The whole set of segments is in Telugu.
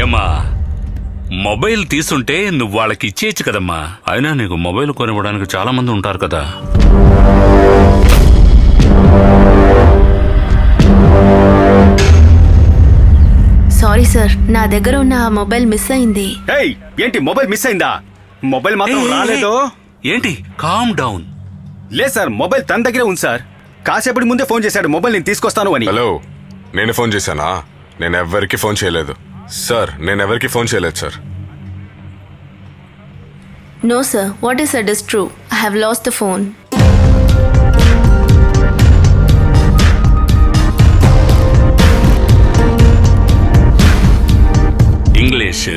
ఏమ్మా మొబైల్ తీసుంటే నువ్వు వాళ్ళకి ఇచ్చేయచ్చు కదమ్మా. అయినా నీకు మొబైల్ కొనివ్వడానికి చాలా మంది ఉంటారు కదా. సారీ సార్, నా దగ్గర ఉన్న ఆ మొబైల్ మిస్ అయింది. ఏంటి మొబైల్ మిస్ అయిందా? మొబైల్ మాత్రం రాలేదు. ఏంటి? Calm down. లేదు సార్, మొబైల్ తన దగ్గరే ఉంది సార్. కాసేపటి ముందే ఫోన్ చేశాడు మొబైల్ నేను తీసుకొస్తాను అని. హలో, నేను ఫోన్ చేశానా? నేను ఎవరికి ఫోన్ చేయలేదు సార్. నేను ఎవరికి ఫోన్ చేయలేదు sir. No sir, what is it is true. I have lost the phone. English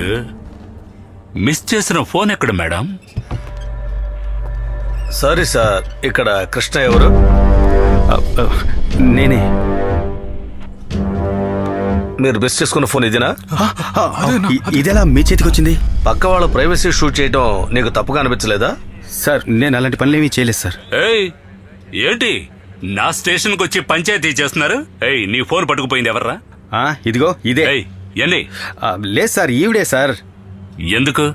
miss చేసిన ఫోన్ ఎక్కడ మేడం? సారీ సార్, ఇక్కడ కృష్ణ ఎవరు? నేనే. మీరు మిస్ చేసుకున్న ఫోన్ ఇదేనా? ఇదెలా మీ చేతికి వచ్చింది? పక్క వాళ్ళ ప్రైవసీ షూట్ చేయడం నీకు తప్పుగా అనిపించలేదా? సార్ నేను అలాంటి పనులు ఏమీ చేయలేదు సార్. ఏయ్ ఏంటి నా స్టేషన్కి వచ్చి పంచాయతీ చేస్తున్నారు? ఏయ్ నీ ఫోన్ పట్టుకుపోయింది ఎవర్రా? ఇదిగో ఇదే. ఏయ్ ఏంటి? లేదు సార్, ఈవిడే సార్. ఎందుకు?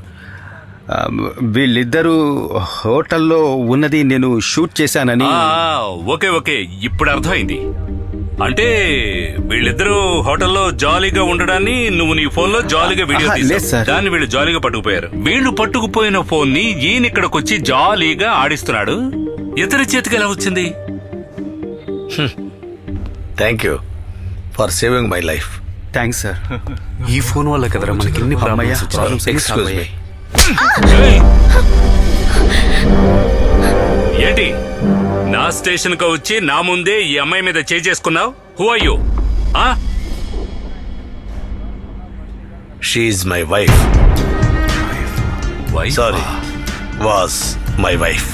వీళ్ళిద్దరూ హోటల్లో ఉన్నది నేను షూట్ చేశానని. ఓకే ఓకే, ఇప్పుడు అర్థమైంది. అంటే వీళ్ళిద్దరూ హోటల్లో జాలీగా ఉండడాన్ని నువ్వు నీ ఫోన్ లో జాలీగా వీడియో తీసావు. దాన్ని వీళ్ళు జాలీగా పట్టుకుపోయారు. వీళ్ళు పట్టుకుపోయిన ఫోన్ ని ఈయన ఇక్కడికి వచ్చి జాలీగా ఆడిస్తున్నాడు. ఇతని చేతికి ఎలా వచ్చింది? Thank you for saving my life. Thanks sir. ఈ ఫోన్ వల్ల కదరా మనకి ఇన్ని ప్రాబ్లమ్స్ వచ్చాయి. Excuse me. ఏంటి నా స్టేషన్ కు వచ్చి నా ముందే ఈ అమ్మాయి మీద చేసుకున్నావు? Who are you? She is my wife. Sorry, was my wife.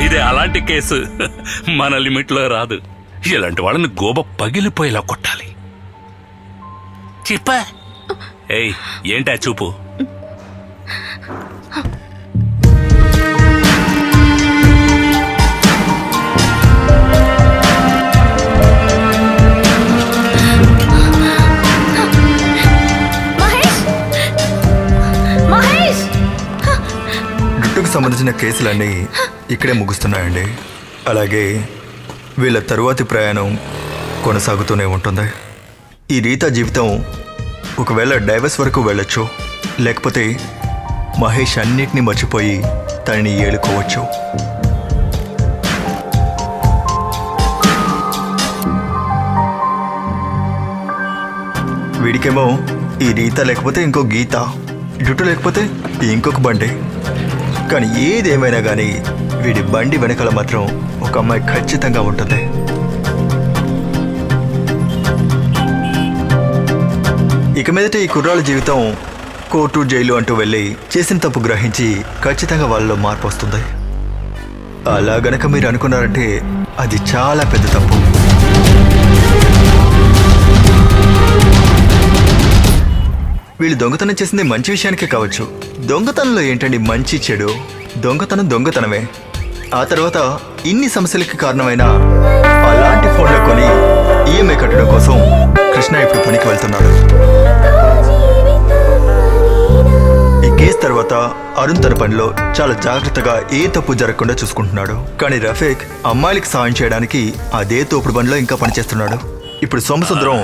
ఇదే అలాంటి కేసు మన లిమిట్ లో రాదు. ఇలాంటి వాళ్ళని గోబ పగిలిపోయేలా కొట్టాలి. చెప్పా. ఏయ్ ఏంటా చూపు? జుట్టుకు సంబంధించిన కేసులన్నీ ఇక్కడే ముగుస్తున్నాయండి. అలాగే వీళ్ళ తరువాతి ప్రయాణం కొనసాగుతూనే ఉంటుంది. ఈ రీతా జీవితం ఒకవేళ డైవర్స్ వరకు వెళ్ళొచ్చు, లేకపోతే మహేష్ అన్నిటినీ మర్చిపోయి తనని ఏలుకోవచ్చు. వీడికేమో ఈ రీత లేకపోతే ఇంకో గీత, జుట్టు లేకపోతే ఇంకొక బండి. కానీ ఏదేమైనా కానీ వీడి బండి వెనకాల మాత్రం ఒక అమ్మాయి ఖచ్చితంగా ఉంటుంది. ఇక మీదట ఈ కుర్రాళ్ళ జీవితం కోర్టు జైలు అంటూ వెళ్ళి చేసిన తప్పు గ్రహించి ఖచ్చితంగా వాళ్ళలో మార్పు వస్తుంది. అలా గనక మీరు అనుకున్నారంటే అది చాలా పెద్ద తప్పు. వీళ్ళు దొంగతనం చేసింది మంచి విషయానికే కావచ్చు. దొంగతనంలో ఏంటండి మంచి చెడు? దొంగతనం దొంగతనమే. ఆ తర్వాత ఇన్ని సమస్యలకి కారణమైన అలాంటి ఫోన్లో కొని ఈఎంఐ కట్టడం కోసం కృష్ణ ఇప్పుడు పనికి వెళ్తున్నాడు. ఈ కేసు తర్వాత అరుణ్ తన పనిలో చాలా జాగ్రత్తగా ఏ తప్పు జరగకుండా చూసుకుంటున్నాడు. కానీ రఫీక్ అమ్మాయిలకి సాయం చేయడానికి అదే తోపుడు బండిలో ఇంకా పనిచేస్తున్నాడు. ఇప్పుడు సోమసుందరం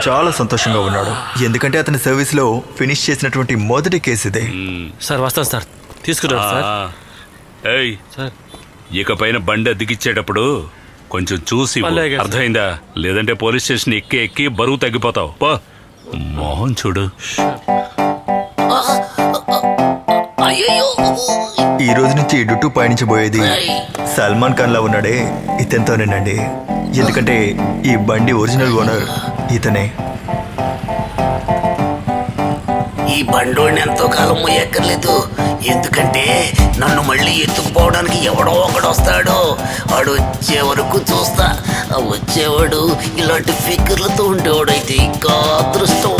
చాలా సంతోషంగా ఉన్నాడు, ఎందుకంటే అతని సర్వీస్ లో ఫినిష్ చేసినటువంటి మొదటి కేసు ఇదే. సార్ వస్తాను సార్, తీసుకున్నాడు సార్. ఏయ్ సార్, ఇకపైన బండి అద్దెకిచ్చేటప్పుడు కొంచెం చూసి అర్థమైందా? లేదంటే పోలీస్ స్టేషన్ ఎక్కి బరువు తగ్గిపోతావు. మోహన్ చూడు. ఈ రోజు నుంచి డుట్టు పయనించబోయేది సల్మాన్ ఖాన్ లా ఉన్నాడే ఇతనితోనేనండి. ఎందుకంటే ఈ బండి ఒరిజినల్ ఓనర్ ఇతనే. ఈ బండోడిని ఎంతో కాలం మొయ్యక్కర్లేదు, ఎందుకంటే నన్ను మళ్ళీ ఎత్తుకుపోవడానికి ఎవడో ఒకడొస్తాడో. వాడు వచ్చే వరకు చూస్తా. వచ్చేవాడు ఇలాంటి ఫిగర్లతో ఉండేవాడైతే ఇంకా అదృష్టం.